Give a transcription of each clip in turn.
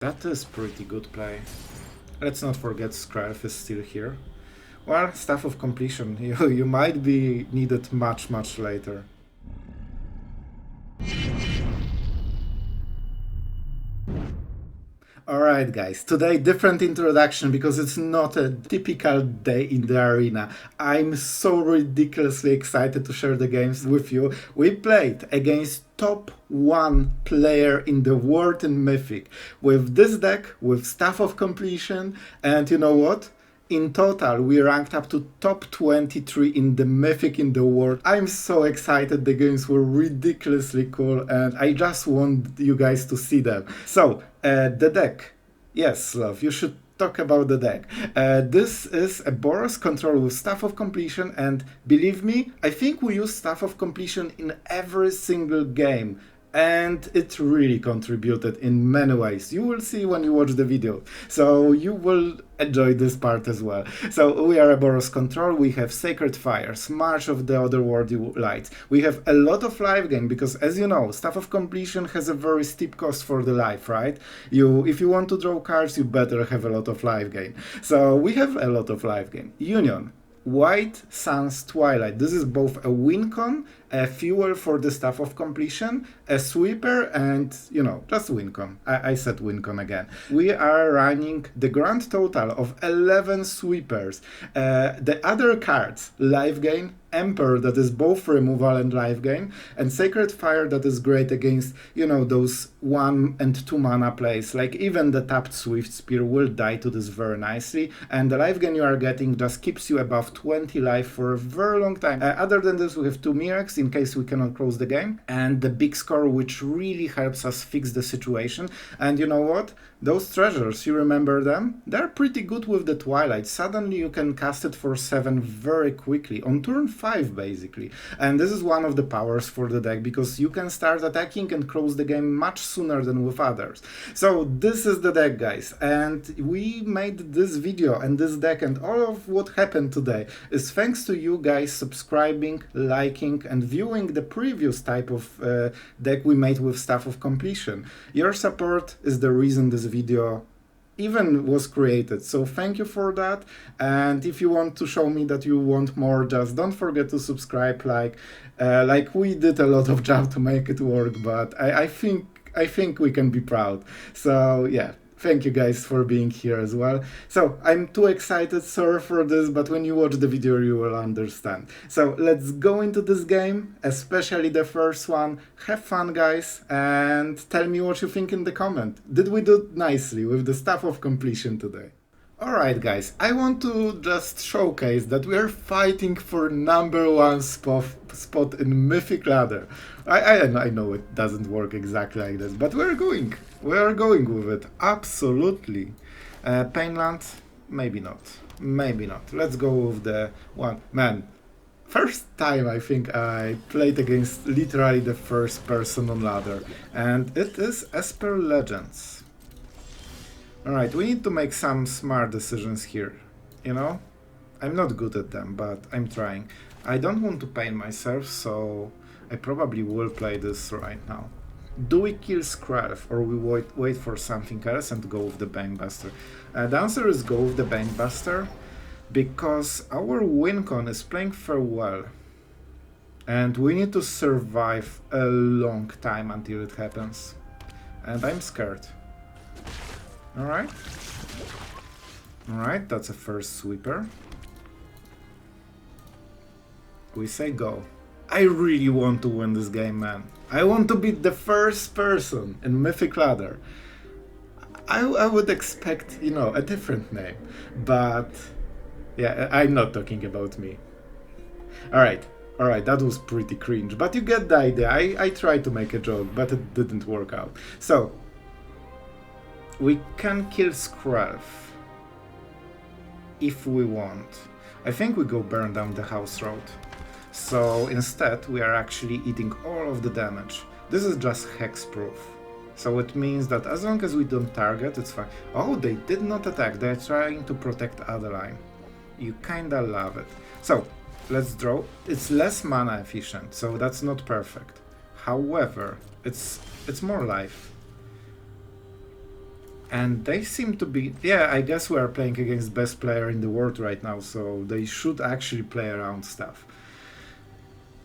That is pretty good play. Let's not forget Scarf is still here. Well, Staff of Completion, you might be needed much later. Alright guys, today different introduction because it's not a typical day in the arena. I'm so ridiculously excited to share the games with you. We played against top 1 player in the world in Mythic with this deck, with Staff of Completion, and you know what? In total, we ranked up to top 23 in the Mythic in the world. I'm so excited, the games were ridiculously cool and I just want you guys to see them. So, the deck. Yes, Sloth, you should talk about the deck. This is a Boros Control with Staff of Completion, and believe me, I think we use Staff of Completion in every single game. And it really contributed in many ways. You will see when you watch the video. So you will enjoy this part as well. So we are a Boros Control, we have Sacred Fires, March of the Otherworldly Lights. We have a lot of life gain because, as you know, Staff of Completion has a very steep cost for the life, right? If you want to draw cards, you better have a lot of life gain. So we have a lot of life gain. Union. White Sun's Twilight. This is both a wincon, a fuel for the Staff of Completion, a sweeper, and, you know, just wincon. I said wincon again. We are running the grand total of 11 sweepers. The other cards, life gain, Emperor, that is both removal and life gain, and Sacred Fire, that is great against, you know, those 1 and 2 mana plays. Like even the tapped Swift Spear will die to this very nicely, and the life gain you are getting just keeps you above 20 life for a very long time. Other than this, we have 2 Miracs in case we cannot close the game, and the big score, which really helps us fix the situation. And you know what? Those treasures, you remember them? They're pretty good with the Twilight. Suddenly you can cast it for 7 very quickly, on turn 5 basically. And this is one of the powers for the deck, because you can start attacking and close the game much sooner than with others. So this is the deck, guys, and we made this video and this deck, and all of what happened today is thanks to you guys subscribing, liking, and viewing the previous type of deck we made with Staff of Completion. Your support is the reason this video even was created, so thank you for that. And if you want to show me that you want more, just don't forget to subscribe. Like we did a lot of job to make it work, but I think we can be proud. So yeah, thank you guys for being here as well. So I'm too excited, sorry for this, but when you watch the video you will understand. So let's go into this game, especially the first one. Have fun, guys, and tell me what you think in the comment. Did we do nicely with the Staff of Completion today? Alright guys, I want to just showcase that we are fighting for #1 spot in Mythic Ladder. I know it doesn't work exactly like this, but we are going with it, absolutely. Painland? Maybe not, Let's go with the one. Man, first time I think I played against literally the first person on ladder, and it is Esper Legends. Alright, we need to make some smart decisions here, you know? I'm not good at them, but I'm trying. I don't want to pain myself, so I probably will play this right now. Do we kill Scarf, or we wait for something else and go with the Bankbuster? The answer is go with the Bankbuster, because our wincon is playing very well. And we need to survive a long time until it happens. And I'm scared. Alright, that's a first sweeper. We say go. I really want to win this game, man. I want to beat the first person in Mythic Ladder. I would expect, you know, a different name, but yeah, I'm not talking about me. Alright, that was pretty cringe, but you get the idea. I tried to make a joke, but it didn't work out. So, we can kill Scarf if we want. I think we go burn down the house road. So instead we are actually eating all of the damage. This is just hexproof. So it means that as long as we don't target, it's fine. Oh, they did not attack. They're trying to protect Adeline. You kinda love it. So let's draw. It's less mana efficient, so that's not perfect. However, it's more life. And they seem to be... Yeah, I guess we are playing against best player in the world right now, so they should actually play around stuff.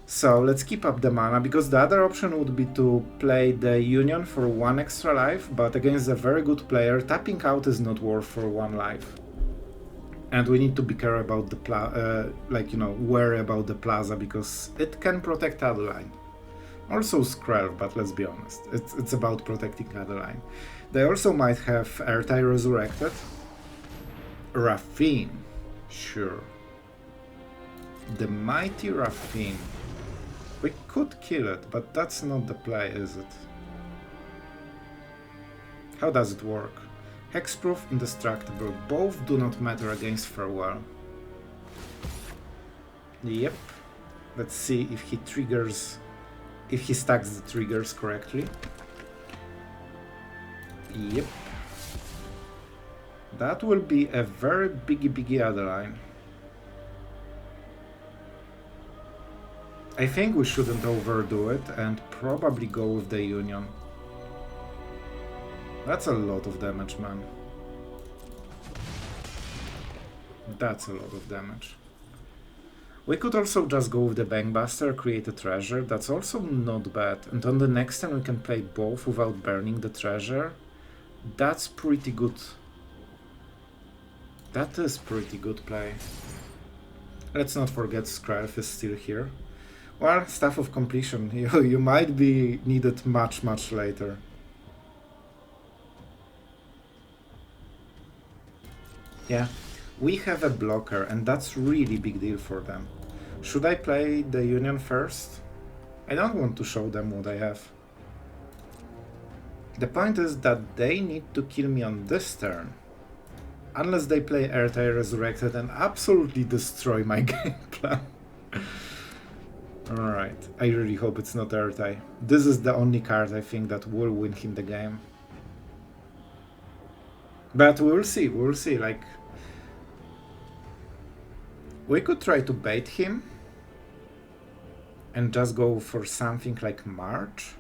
So let's keep up the mana, because the other option would be to play the Union for 1 extra life, but against a very good player, tapping out is not worth for 1 life. And we need to be careful about the wary about the Plaza, because it can protect Adeline. Also Skrelv, but let's be honest, it's about protecting Adeline. They also might have Ertai Resurrected. Raffine, sure. The mighty Raffine. We could kill it, but that's not the play, is it? How does it work? Hexproof, Indestructible, both do not matter against Farewell. Yep. Let's see if he triggers... if he stacks the triggers correctly. Yep. That will be a very biggie Adeline. I think we shouldn't overdo it and probably go with the Union. That's a lot of damage, man. That's a lot of damage. We could also just go with the Bankbuster, create a treasure. That's also not bad. And on the next turn we can play both without burning the treasure. That's pretty good. That is pretty good play. Let's not forget Skrelv is still here. Well, Staff of Completion, you might be needed much later. Yeah, we have a blocker and that's really big deal for them. Should I play the Union first? I don't want to show them what I have. The point is that they need to kill me on this turn. Unless they play Ertai Resurrected and absolutely destroy my game plan. Alright, I really hope it's not Ertai. This is the only card I think that will win him the game. But we'll see, like... we could try to bait him and just go for something like March.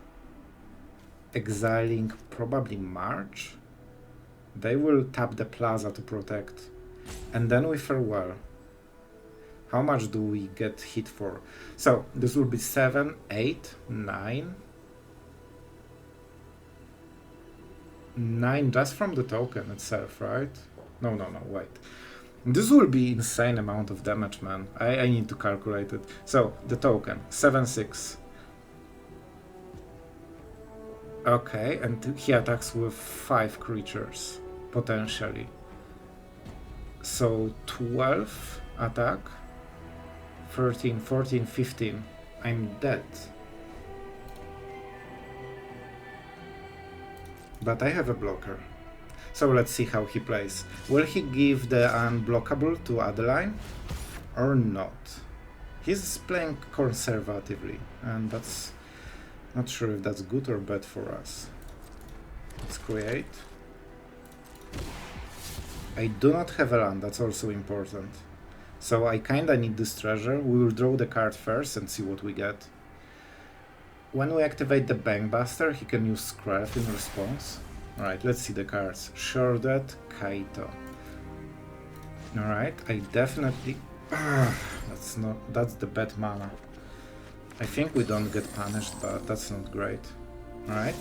Exiling probably March. They will tap the Plaza to protect. And then we Farewell. How much do we get hit for? So this will be 7, 8, 9. 9 just from the token itself, right? No, wait. This will be insane amount of damage, man. I need to calculate it. So, the token, 7, 6. Okay, and he attacks with 5 creatures, potentially. So, 12 attack, 13, 14, 15. I'm dead. But I have a blocker. So let's see how he plays. Will he give the unblockable to Adeline or not? He's playing conservatively, and that's not sure if that's good or bad for us. Let's create. I do not have a land, that's also important. So I kinda need this treasure. We will draw the card first and see what we get. When we activate the Bankbuster, he can use Skrelv in response. Alright, let's see the cards. Shordet, Kaito. Alright, I definitely... that's the bad mana. I think we don't get punished, but that's not great. Alright.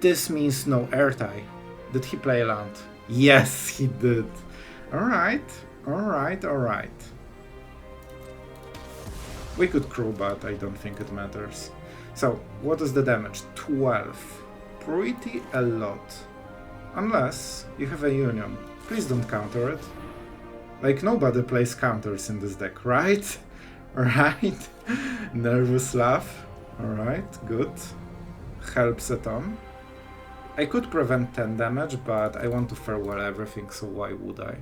This means no Ertai. Did he play a land? Yes, he did. Alright, alright. We could crew, but I don't think it matters. So, what is the damage? 12. Pretty a lot. Unless you have a Union. Please don't counter it. Like, nobody plays counters in this deck, right? Right? Nervous laugh. Alright, good. Helps a ton. I could prevent 10 damage, but I want to farewell everything, so why would I?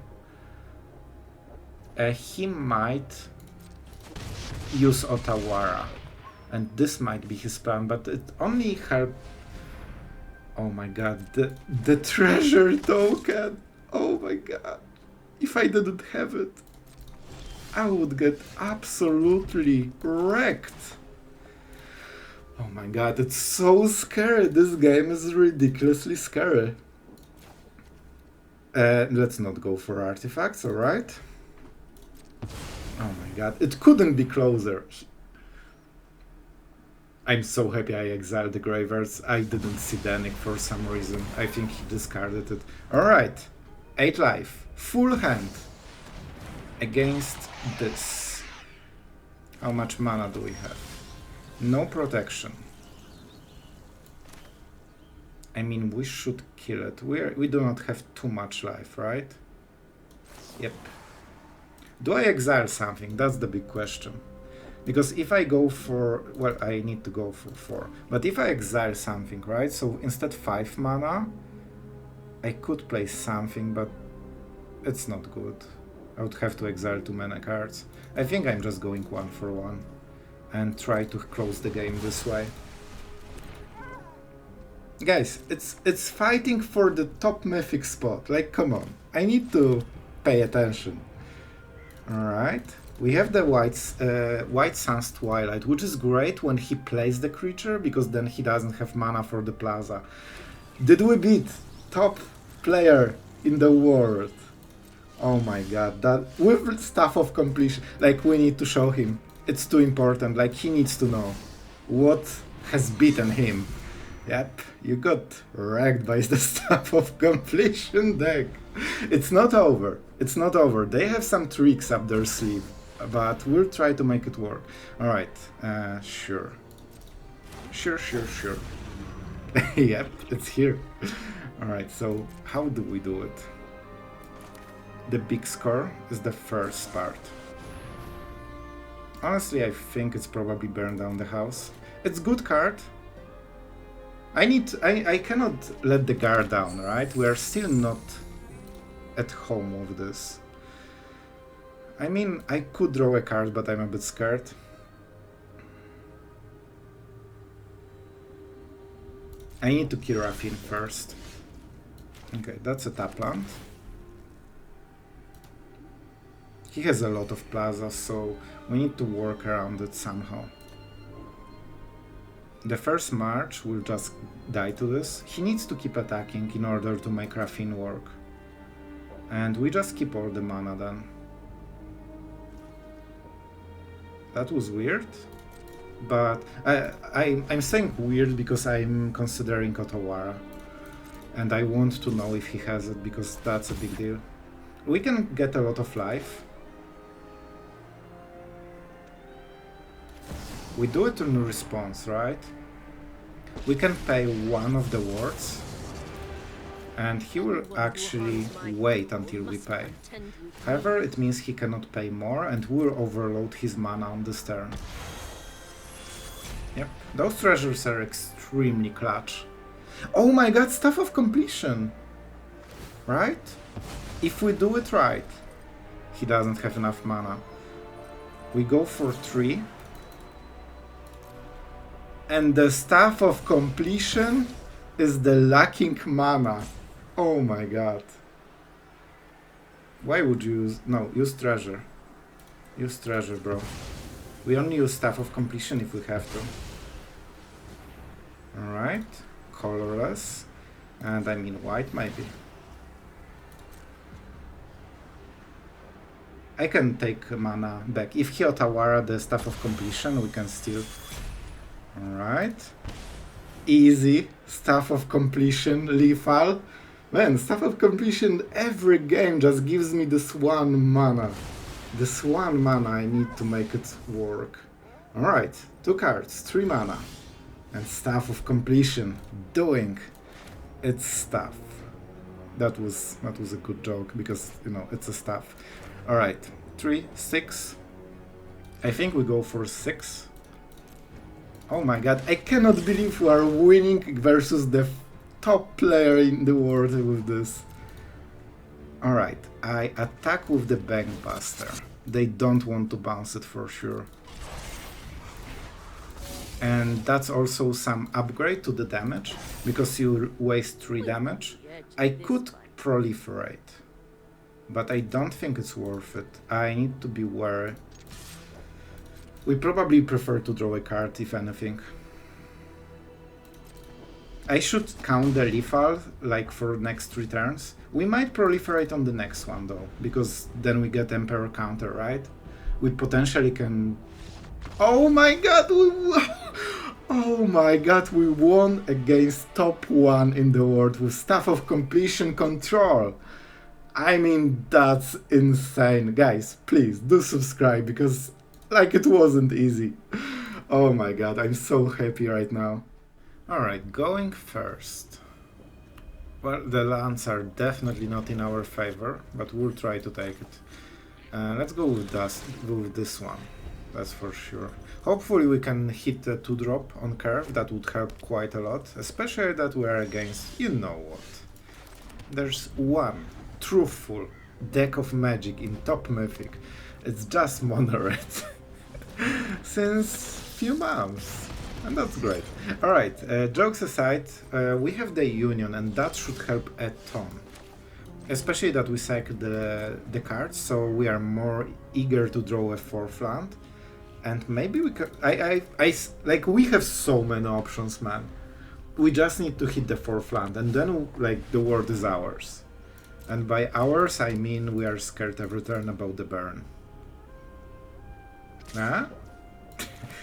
He might use Otawara, and this might be his plan, but it only helps. Oh my god, the treasure token! Oh my god, if I didn't have it, I would get absolutely wrecked. Oh my god, it's so scary, this game is ridiculously scary. Let's not go for artifacts, alright? Oh my god, it couldn't be closer. I'm so happy I exiled the Graveyards. I didn't see Danik for some reason. I think he discarded it. Alright, 8 life, full hand against this. How much mana do we have? No protection. I mean, we should kill it. We do not have too much life, right? Yep. Do I exile something? That's the big question. Because if I go for... well, I need to go for 4. But if I exile something, right? So instead 5 mana, I could play something, but it's not good. I would have to exile too many cards. I think I'm just going 1 for 1 and try to close the game this way. Guys, it's fighting for the top mythic spot. Like, come on. I need to pay attention. Alright. We have the White Sun's Twilight, which is great when he plays the creature, because then he doesn't have mana for the plaza. Did we beat top player in the world? Oh my god, that with Staff of Completion, like, we need to show him. It's too important, like, he needs to know what has beaten him. Yep, you got wrecked by the Staff of Completion deck. It's not over. It's not over. They have some tricks up their sleeve, but we'll try to make it work. Alright, sure. Sure. Yep, it's here. Alright, so how do we do it? The big score is the first part. Honestly, I think it's probably burn down the house. It's good card. I cannot let the guard down, right? We are still not at home with this. I mean, I could draw a card, but I'm a bit scared. I need to kill Rafin first. Okay, that's a tap land. He has a lot of plazas, so we need to work around it somehow. The first March will just die to this. He needs to keep attacking in order to make Rafin work. And we just keep all the mana then. That was weird. But I'm saying weird because I'm considering Otawara. And I want to know if he has it, because that's a big deal. We can get a lot of life. We do it in response, right? We can pay one of the wards, and he will actually wait until we pay. However, it means he cannot pay more, and we'll overload his mana on this turn. Yep, those treasures are extremely clutch. Oh my god, Staff of Completion! Right? If we do it right, he doesn't have enough mana. We go for 3. And the Staff of Completion is the lacking mana. Oh my god. Why would you use... no, use treasure. Use treasure, bro. We only use Staff of Completion if we have to. Alright. Colorless. And I mean white, maybe. I can take mana back. If he Otawara the Staff of Completion, we can still... Alright. Easy. Staff of Completion, lethal. Man, Staff of Completion every game just gives me this 1 mana. This 1 mana I need to make it work. Alright, 2 cards, 3 mana. And Staff of Completion doing its stuff. That was a good joke, because, you know, it's a staff. Alright, 3, 6. I think we go for 6. Oh my god, I cannot believe we are winning versus the top player in the world with this. Alright, I attack with the Bankbuster. They don't want to bounce it for sure. And that's also some upgrade to the damage, because you waste 3 damage. I could proliferate, but I don't think it's worth it. I need to be wary. We probably prefer to draw a card, if anything. I should count the lethal, like for next 3 turns. We might proliferate on the next one though, because then we get Emperor counter, right? We potentially can... Oh my god! Oh my god, we won against top 1 in the world with Staff of Completion control! I mean, that's insane. Guys, please do subscribe, because like it wasn't easy. Oh my god, I'm so happy right now. Alright, going first. Well, the lands are definitely not in our favor, but we'll try to take it. Let's go with this one, that's for sure. Hopefully we can hit the 2-drop on curve, that would help quite a lot, especially that we are against you-know-what. There's one truthful deck of magic in top Mythic. It's just mono red. Since few months. And that's great. Alright, jokes aside, we have the Union and that should help a ton. Especially that we cycle the cards, so we are more eager to draw a 4th land. And maybe we could... like, we have so many options, man. We just need to hit the 4th land and then, like, the world is ours. And by ours, I mean we are scared every turn about the burn. Huh?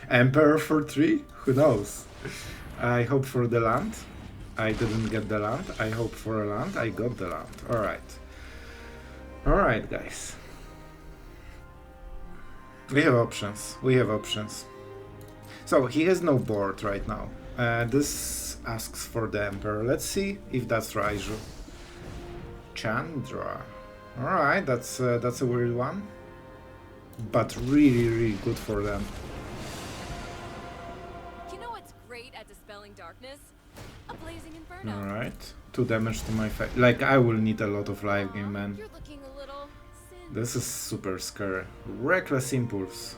Emperor for 3? Who knows? I hope for the land. I didn't get the land. I hope for a land. I got the land. Alright. Alright, guys. We have options. We have options. So, he has no board right now. This asks for the Emperor. Let's see if that's Raiju. Chandra. Alright, that's a weird one. But really, really good for them. You know what's great at dispelling darkness? A blazing inferno. Alright. 2 damage to my face. Like, I will need a lot of life game, man. You're looking a little This is super scary. Reckless Impulse.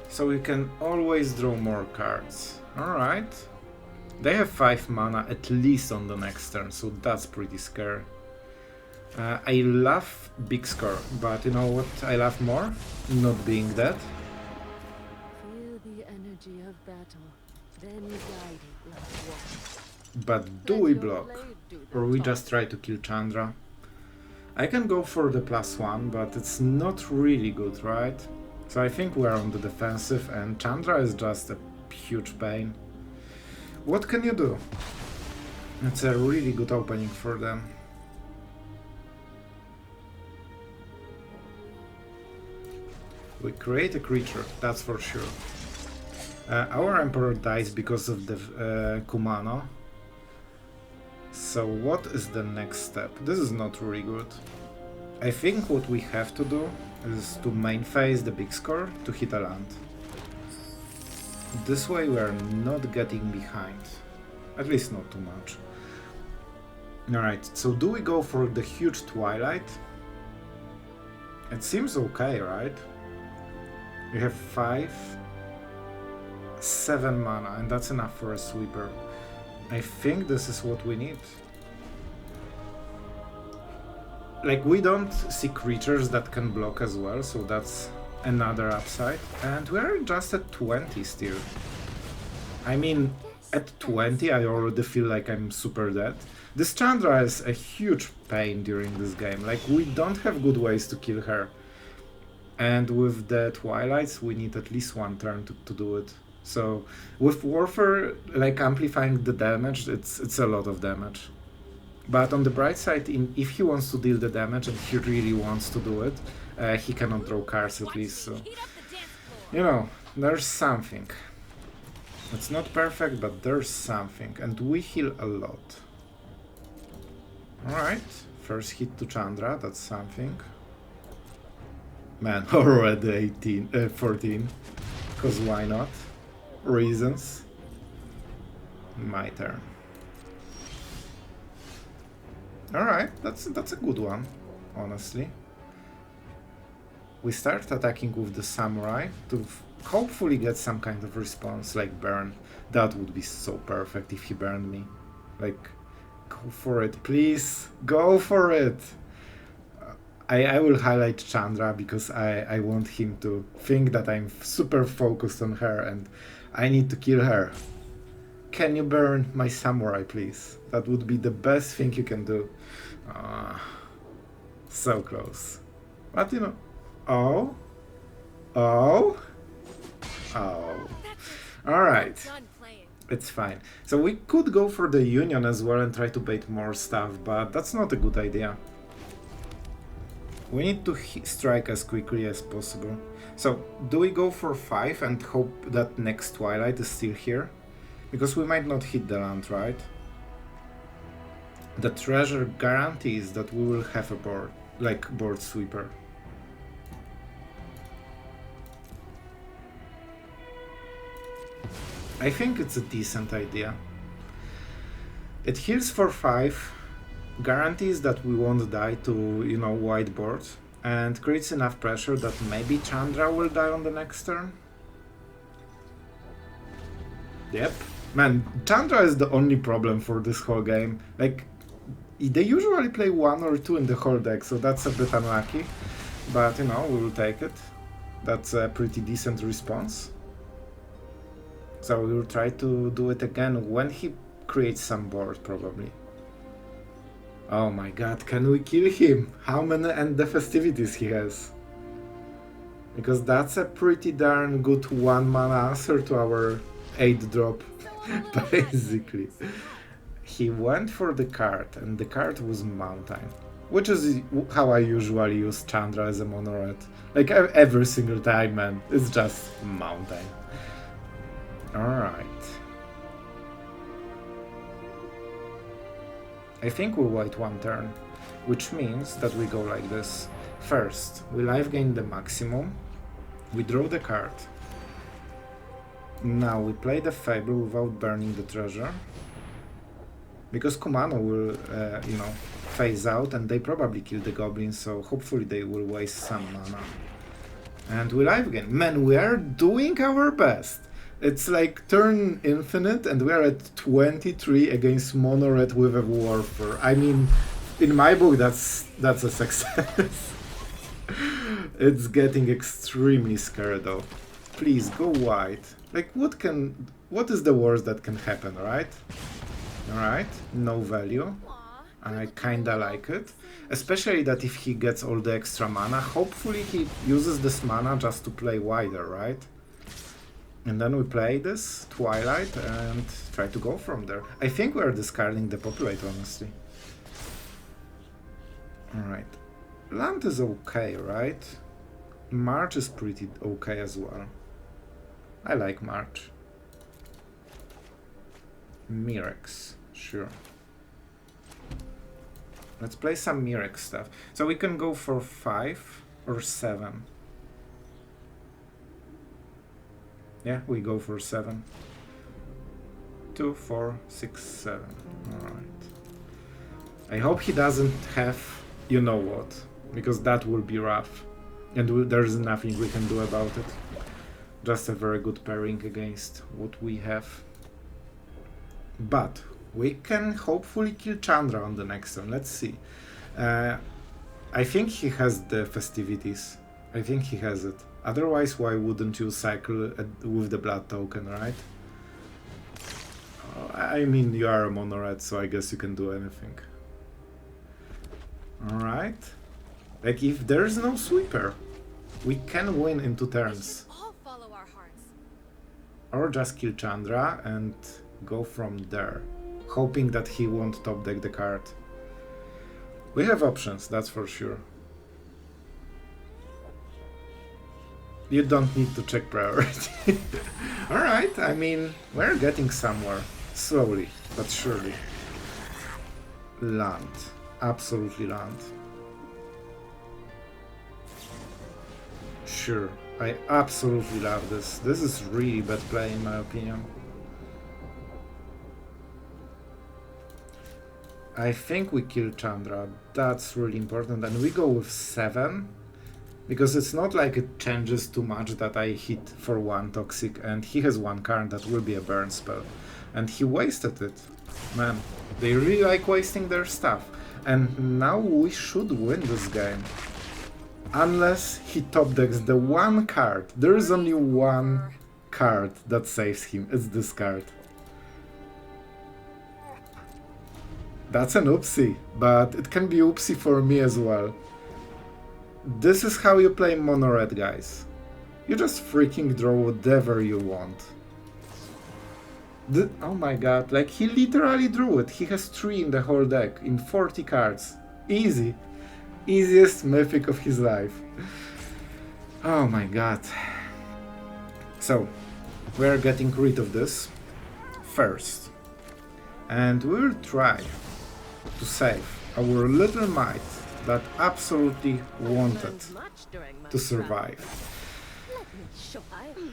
So you can always draw more cards. Alright. They have 5 mana at least on the next turn, so that's pretty scary. I love big score, but you know what I love more? Not being dead. Feel the energy of battle, then guide it like water. But do we block? Or we just try to kill Chandra? I can go for the +1, but it's not really good, right? So I think we are on the defensive and Chandra is just a huge pain. What can you do? It's a really good opening for them. We create a creature, that's for sure. Our Emperor dies because of the Kumano. So what is the next step? This is not really good. I think what we have to do is to main phase the big score to hit a land. This way we are not getting behind. At least not too much. Alright, so do we go for the huge Twilight? It seems okay, right? We have 5, 7 mana, and that's enough for a sweeper. I think this is what we need. Like, we don't see creatures that can block as well, so that's another upside. And we're just at 20 still. I mean, at 20 I already feel like I'm super dead. This Chandra is a huge pain during this game. Like, we don't have good ways to kill her. And with the Twilights, we need at least 1 turn to do it. So, with Warfare, like, amplifying the damage, it's a lot of damage. But on the bright side, if he wants to deal the damage, and he really wants to do it, he cannot draw cards at least, so... You know, there's something. It's not perfect, but there's something, and we heal a lot. Alright, first hit to Chandra, that's something. Man, already 14. Because why not? Reasons. My turn. Alright, that's a good one, honestly. We start attacking with the Samurai to hopefully get some kind of response, like burn. That would be so perfect if he burned me. Like, go for it, please! Go for it! I will highlight Chandra because I want him to think that I'm super focused on her and I need to kill her. can you burn my samurai, please? That would be the best thing you can do. So close. But you know... Oh? Oh? Oh. Alright. Done playing. It's fine. So we could go for the Union as well and try to bait more stuff, but that's not a good idea. We need to strike as quickly as possible. So, do we go for 5 and hope that next Twilight is still here? Because we might not hit the land, right? The treasure guarantees that we will have a board, like board sweeper. I think it's a decent idea. It heals for 5, guarantees that we won't die to, you know, white board, and creates enough pressure that maybe Chandra will die on the next turn. Yep. Man, Chandra is the only problem for this whole game. Like, they usually play 1 or 2 in the whole deck, so that's a bit unlucky. But, you know, we will take it. That's a pretty decent response. So we will try to do it again when he creates some board, probably. Oh my god, can we kill him? How many end the festivities he has? Because that's a pretty darn good 1-mana answer to our 8-drop, basically. He went for the card, and the card was Mountain. Which is how I usually use Chandra as a mono red. Like every single time, man. It's just Mountain. Alright. I think we'll wait 1 turn, which means that we go like this. First, we life gain the maximum, we draw the card. Now we play the Fable without burning the treasure. Because Kumano will, you know, phase out and they probably kill the goblins, so hopefully they will waste some mana. And we life gain. Man, we are doing our best! It's like turn infinite and we are at 23 against mono red with a warfare. I mean, in my book that's a success. It's getting extremely scared though. Please go white. Like what is the worst that can happen, right? Alright, no value. I kinda like it. Especially that if he gets all the extra mana, hopefully he uses this mana just to play wider, right? And then we play this Twilight and try to go from there. I think we're discarding Depopulate, honestly. Alright. Land is okay, right? March is pretty okay as well. I like March. Mirex, sure. Let's play some Mirex stuff. So we can go for 5 or 7. Yeah, we go for 7. 2, 4, 6, 7. Alright. I hope he doesn't have you know what, because that will be rough. And there's nothing we can do about it. Just a very good pairing against what we have. But we can hopefully kill Chandra on the next turn. Let's see. I think he has the festivities. I think he has it. Otherwise, why wouldn't you cycle with the blood token, right? I mean, you are a mono red, so I guess you can do anything. Alright. Like, if there's no sweeper, we can win in 2 turns. All follow our hearts. Or just kill Chandra and go from there, hoping that he won't top deck the card. We have options, that's for sure. You don't need to check priority. Alright, I mean, we're getting somewhere. Slowly, but surely. Land. Absolutely land. Sure, I absolutely love this. This is really bad play in my opinion. I think we kill Chandra, that's really important, and we go with 7. Because it's not like it changes too much that I hit for 1 toxic, and he has 1 card that will be a burn spell. And he wasted it. Man, they really like wasting their stuff. And now we should win this game. Unless he top decks the 1 card. There is only 1 card that saves him. It's this card. That's an oopsie, but it can be oopsie for me as well. This is how you play mono red, guys. You just freaking draw whatever you want. Oh my god, like he literally drew it. He has 3 in the whole deck, in 40 cards. Easy. Easiest mythic of his life. Oh my god. So, we're getting rid of this first. And we'll try to save our little might that absolutely wanted to survive. Let me show you.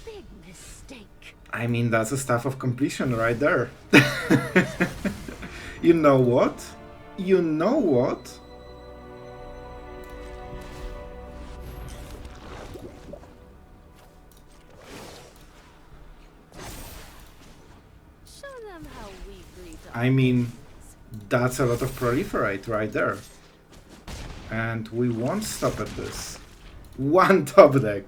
Big mistake. I mean, that's a Staff of Completion right there. You know what? You know what? Show them how we greet I mean, that's a lot of proliferate right there. And we won't stop at this. One top deck.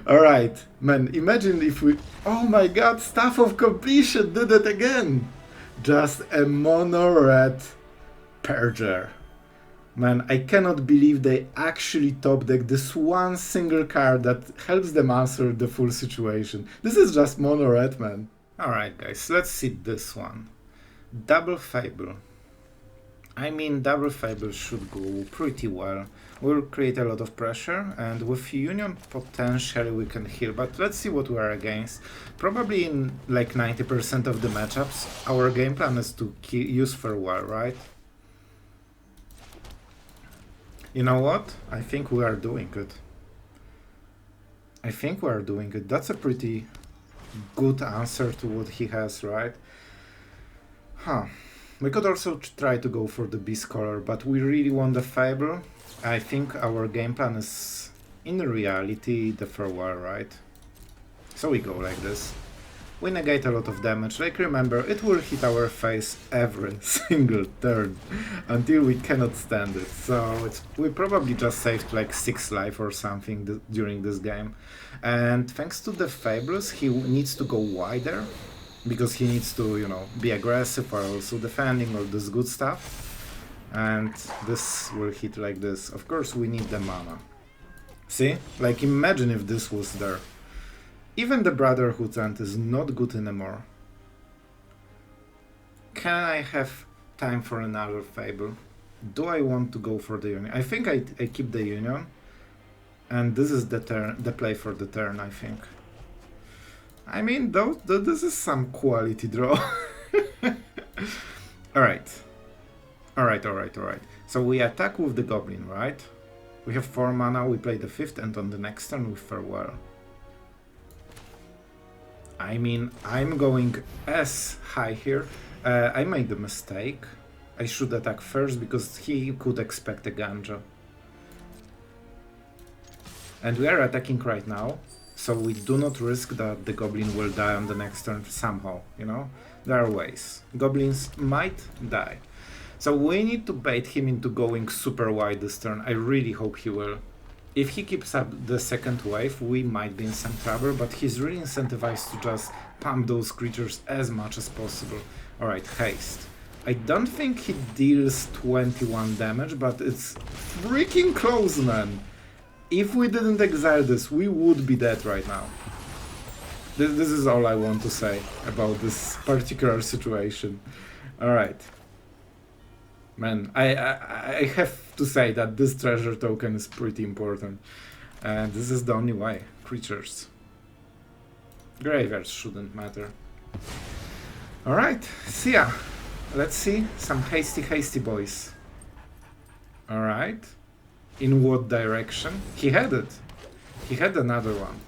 Alright, man, imagine if we... Oh my god, Staff of Completion did it again! Just a mono red Purger. Man, I cannot believe they actually top deck this one single card that helps them answer the full situation. This is just mono red, man. Alright guys, let's see this one. Double Fable. I mean, double Fable should go pretty well. We'll create a lot of pressure, and with Union potentially we can heal, but let's see what we are against. Probably in like 90% of the matchups, our game plan is to use Farewell, right? You know what? I think we are doing it. I think we are doing it. That's a pretty good answer to what he has, right? Huh. We could also try to go for the Beast Color, but we really want the Fable. I think our game plan is, in reality, the Farewell, right? So we go like this. We negate a lot of damage. Like, remember, it will hit our face every single turn until we cannot stand it. So we probably just saved like 6 life or something during this game. And thanks to the Fables, he needs to go wider, because he needs to, you know, be aggressive or also defending all this good stuff. And this will hit like this. Of course, we need the mana. See? Like, imagine if this was there. Even the Brotherhood end is not good anymore. Can I have time for another Fable? Do I want to go for the Union? I think I keep the Union. And this is the play for the turn, I think. I mean, this is some quality draw. Alright. Alright. So we attack with the Goblin, right? We have 4 mana, we play the 5th, and on the next turn we Farewell. I mean, I'm going as high here. I made a mistake. I should attack first, because he could expect a Ganja. And we are attacking right now. So we do not risk that the Goblin will die on the next turn somehow, you know? There are ways. Goblins might die. So we need to bait him into going super wide this turn. I really hope he will. If he keeps up the second wave, we might be in some trouble, but he's really incentivized to just pump those creatures as much as possible. Alright, haste. I don't think he deals 21 damage, but it's freaking close, man. If we didn't exile this, we would be dead right now. This is all I want to say about this particular situation. Alright. Man, I have to say that this treasure token is pretty important. And this is the only way. Creatures. Graveyards shouldn't matter. Alright, see ya. Let's see some hasty boys. Alright. In what direction? He had it. He had another one.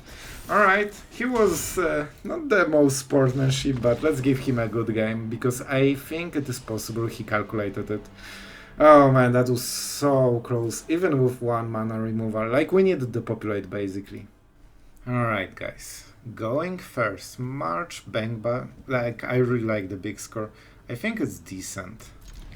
Alright, he was not the most sportsmanship, but let's give him a good game, because I think it is possible he calculated it. Oh man, that was so close, even with 1 mana removal. Like, we needed the Depopulate, basically. Alright guys, going first, March Bankbuster. Like, I really like the big score. I think it's decent.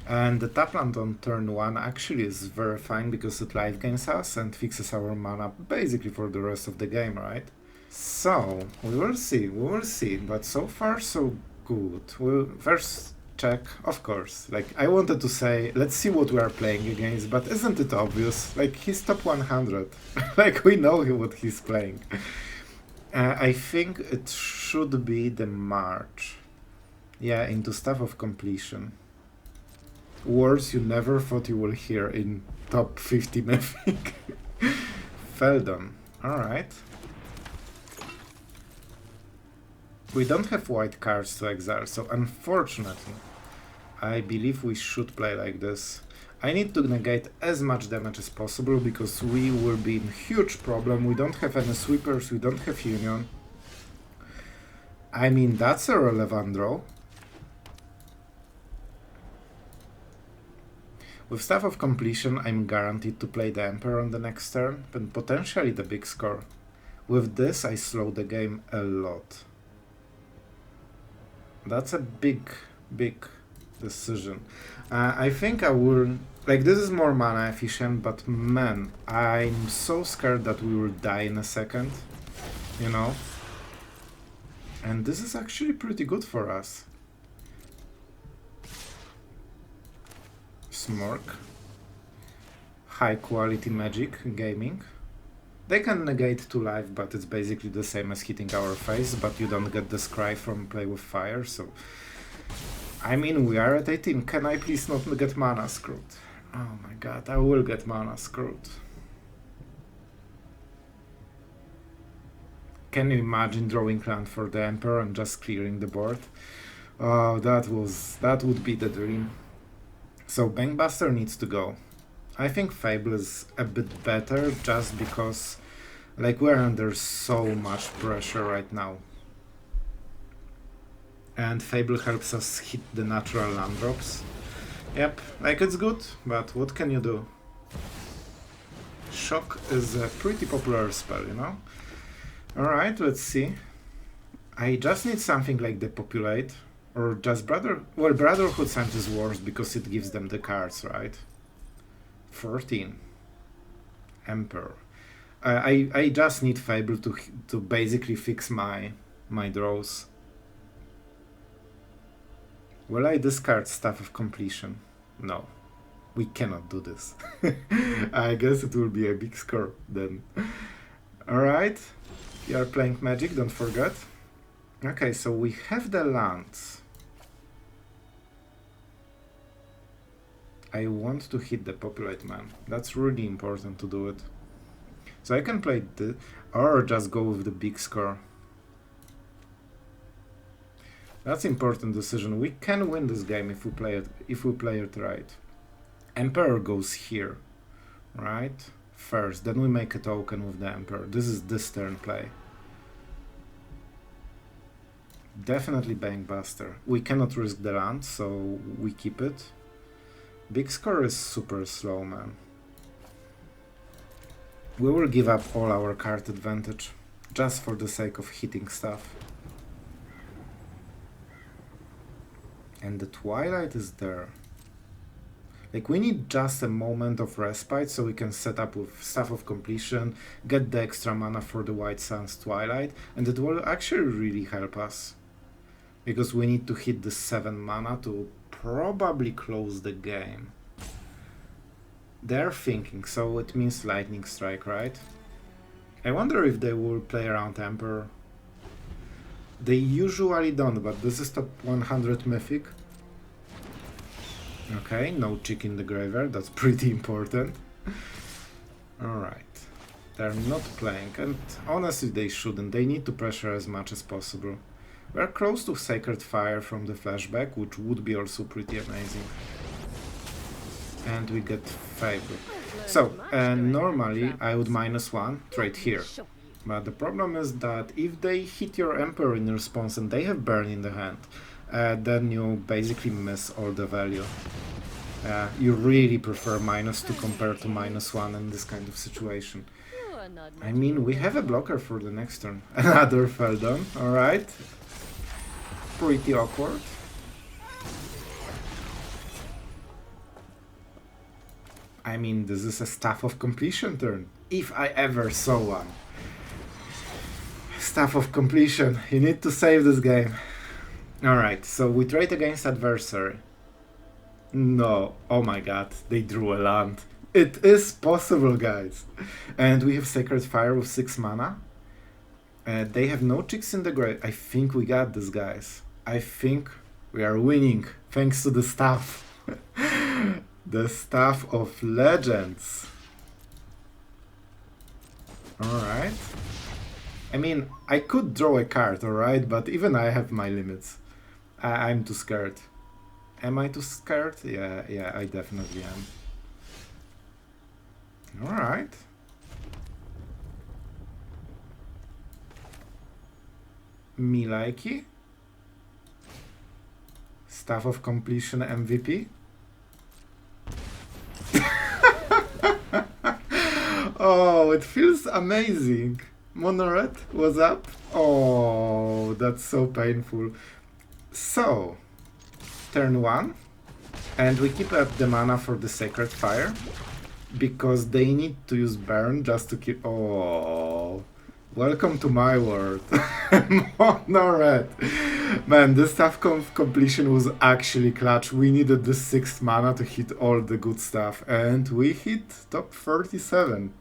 And the Tapland on turn 1 actually is very fine, because it life gains us and fixes our mana basically for the rest of the game, right? So, we will see, but so far so good. First, check, of course. Like, I wanted to say, let's see what we are playing against, but isn't it obvious? Like, he's top 100. Like, we know what he's playing. I think it should be the March. Yeah, into Staff of Completion. Words you never thought you will hear in top 50 Mythic. Feldon. Alright. We don't have white cards to exile, so unfortunately, I believe we should play like this. I need to negate as much damage as possible because we will be in huge problem. We don't have any sweepers, we don't have union. I mean, that's a relevant draw. With Staff of Completion, I'm guaranteed to play the Emperor on the next turn, and potentially the big score. With this, I slow the game a lot. That's a big decision. I think I will... Like, this is more mana efficient, but man, I'm so scared that we will die in a second, you know? And this is actually pretty good for us. Smork. High quality magic gaming. They can negate 2 life, but it's basically the same as hitting our face, but you don't get the scry from play with fire, so... I mean, we are at 18, can I please not get mana screwed? Oh my god, I will get mana screwed. Can you imagine drawing land for the Emperor and just clearing the board? Oh, that would be the dream. So Bankbuster needs to go. I think Fable is a bit better just because, like, we're under so much pressure right now. And Fable helps us hit the natural land drops. Yep, like, it's good, but what can you do? Shock is a pretty popular spell, you know? Alright, let's see. I just need something like Depopulate, or just Brotherhood Sense is worse because it gives them the cards, right? 14. Emperor. I just need Fable to basically fix my draws. Will I discard Staff of Completion? No. We cannot do this. I guess it will be a big score then. Alright. You are playing Magic, don't forget. Okay, so we have the lands. I want to hit the Depopulate, man. That's really important to do it. So I can play the, or just go with the big score. That's important decision. We can win this game if we play it right. Emperor goes here, right? First, then we make a token with the Emperor. This is this turn play. Definitely Bankbuster. We cannot risk the land, so we keep it. Big score is super slow, man. We will give up all our card advantage, just for the sake of hitting stuff. And the Twilight is there. Like, we need just a moment of respite so we can set up with Staff of Completion, get the extra mana for the White Sun's Twilight, and it will actually really help us. Because we need to hit the 7 mana to probably close the game. They're thinking, so it means Lightning Strike, right? I wonder if they will play around Emperor. They usually don't, but this is top 100 Mythic. Okay, no chick in the graveyard, that's pretty important. Alright. They're not playing, and honestly they shouldn't. They need to pressure as much as possible. We're close to Sacred Fire from the flashback, which would be also pretty amazing. And we get Fable. So, normally I would -1, trade here. But the problem is that if they hit your Emperor in response and they have Burn in the hand, then you basically miss all the value. You really prefer -2 compared to -1 in this kind of situation. I mean, we have a blocker for the next turn. Another Feldon, alright. Pretty awkward. I mean, this is a Staff of Completion turn, if I ever saw one. Staff of Completion, you need to save this game. Alright, so we trade against adversary. No, oh my god, they drew a land. It is possible, guys. And we have Sacred Fire with 6 mana. They have no chicks in the grave. I think we got this, guys. I think we are winning, thanks to the staff. The Staff of Legends. Alright. I mean, I could draw a card, alright, but even I have my limits. I'm too scared. Am I too scared? Yeah, I definitely am. Alright. Me likey. Staff of Completion MVP. Oh, it feels amazing. Monored, what's up? Oh, that's so painful. So, turn 1, and we keep up the mana for the Sacred Fire, because they need to use Burn just to keep... Oh, welcome to my world. Monored. Man, this Staff of Completion was actually clutch. We needed the 6th mana to hit all the good stuff, and we hit top 37.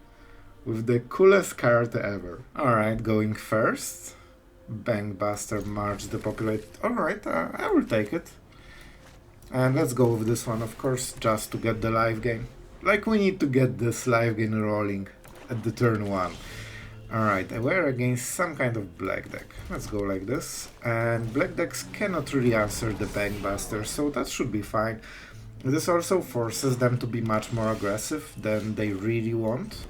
With the coolest card ever. Alright, going first. Bankbuster, March, Depopulate. Alright, I will take it. And let's go with this one, of course, just to get the life gain. Like, we need to get this life gain rolling at the turn 1. Alright, we're against some kind of black deck. Let's go like this. And black decks cannot really answer the Bankbuster, so that should be fine. This also forces them to be much more aggressive than they really want,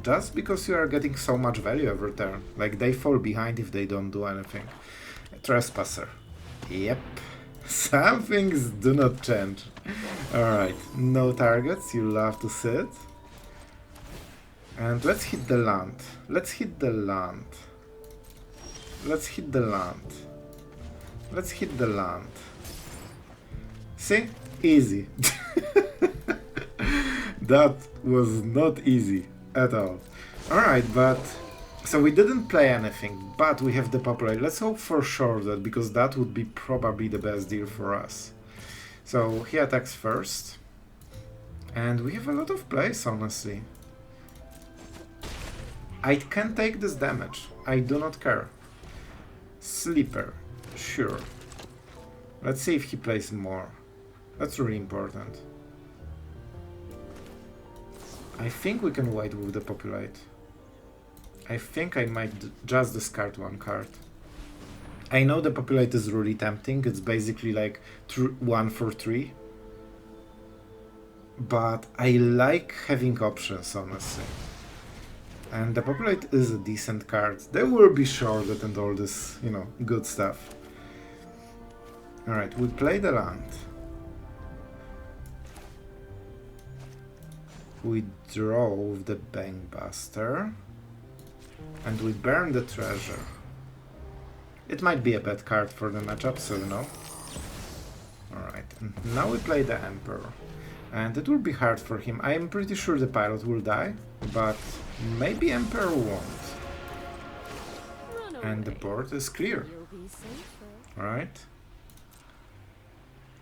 just because you are getting so much value every turn. Like, they fall behind if they don't do anything. Trespasser. Yep. Some things do not change. Alright, no targets, you love to see it. And let's hit the land. Let's hit the land. Let's hit the land. Let's hit the land. See? Easy. That was not easy at all. Alright, but... So we didn't play anything, but we have Depopulate. Let's hope for sure that, because that would be probably the best deal for us. So he attacks first. And we have a lot of plays, honestly. I can take this damage. I do not care. Sleeper. Sure. Let's see if he plays more. That's really important. I think we can wait with Depopulate. I think I might just discard one card. I know Depopulate is really tempting. It's basically like 1 for 3. But I like having options, honestly. And Depopulate is a decent card. There will be shorted and all this, you know, good stuff. Alright, we play the land. We draw with the Bankbuster. And we burn the treasure. It might be a bad card for the matchup, so you know. Alright, and now we play the Emperor. And it will be hard for him. I am pretty sure the pilot will die, but maybe Emperor won't. And the board is clear. Alright.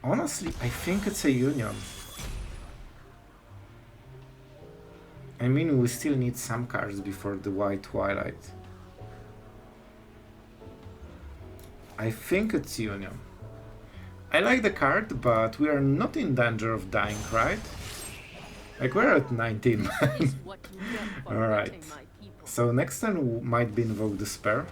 Honestly, I think it's a union. I mean, we still need some cards before the white Twilight. I think it's union. I like the card, but we are not in danger of dying, right? Like, we're at 19, man. Alright. So next turn might be Invoke Despair.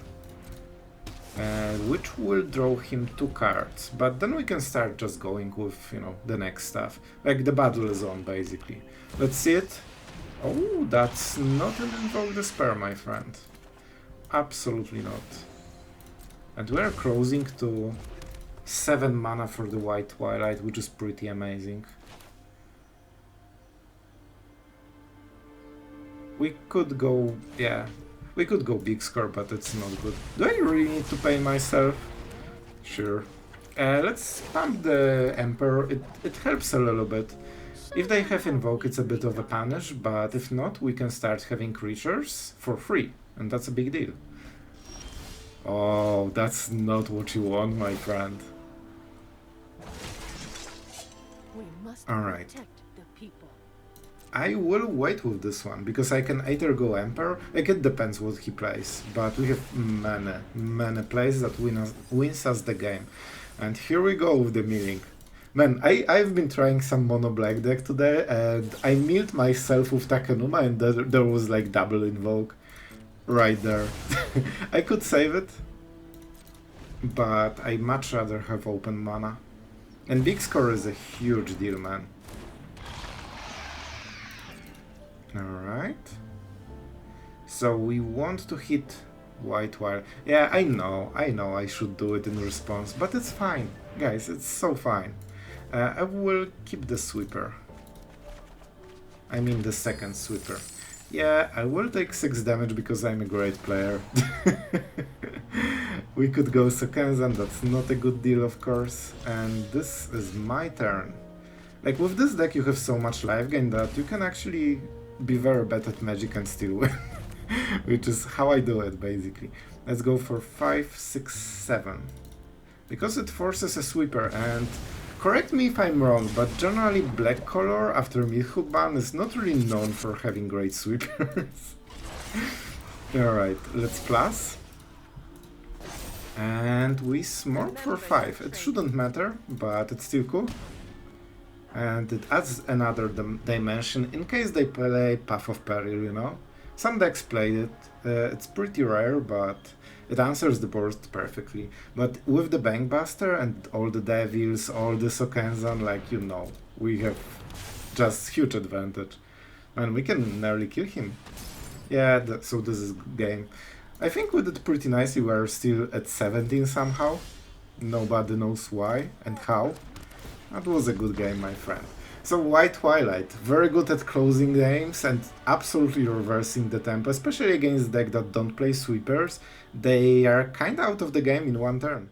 Which will draw him 2 cards. But then we can start just going with, you know, the next stuff. Like, the battle is on, basically. Let's see it. Oh, that's not an Invoke Despair, my friend. Absolutely not. And we're closing to 7 mana for the white Twilight, which is pretty amazing. We could go, yeah, we could go big score, but it's not good. Do I really need to pay myself? Sure. Let's pump the Emperor, it helps a little bit. If they have Invoke, it's a bit of a punish, but if not, we can start having creatures for free, and that's a big deal. Oh, that's not what you want, my friend. must Alright. protect the people. I will wait with this one, because I can either go Emperor, like it depends what he plays, but we have many plays that wins us the game. And here we go with the milling. Man, I've been trying some mono black deck today, and I milled myself with Takenuma, and there was like double invoke right there. I could save it, but I much rather have open mana. And big score is a huge deal, man. Alright. So we want to hit white wire. Yeah, I know I should do it in response, but it's fine. Guys, it's so fine. I will keep the sweeper. I mean the second sweeper. Yeah, I will take 6 damage because I'm a great player. We could go Sokenzan, that's not a good deal of course. And this is my turn. Like with this deck you have so much life gain that you can actually be very bad at magic and still win. Which is how I do it basically. Let's go for 5, 6, 7. Because it forces a sweeper, and correct me if I'm wrong, but generally black color after Mythic ban is not really known for having great sweepers. Alright, let's plus. And we smork for 5. It shouldn't matter, but it's still cool. And it adds another dimension in case they play Path of Peril, you know? Some decks played it, it's pretty rare, but it answers the board perfectly. But with the Bankbuster and all the Devils, all the Sokenzan, like, you know, we have just huge advantage. And we can nearly kill him. Yeah, so this is game. I think we did pretty nicely, we're still at 17 somehow. Nobody knows why and how. That was a good game, my friend. So White Twilight, very good at closing games and absolutely reversing the tempo, especially against decks that don't play sweepers. They are kinda out of the game in one turn.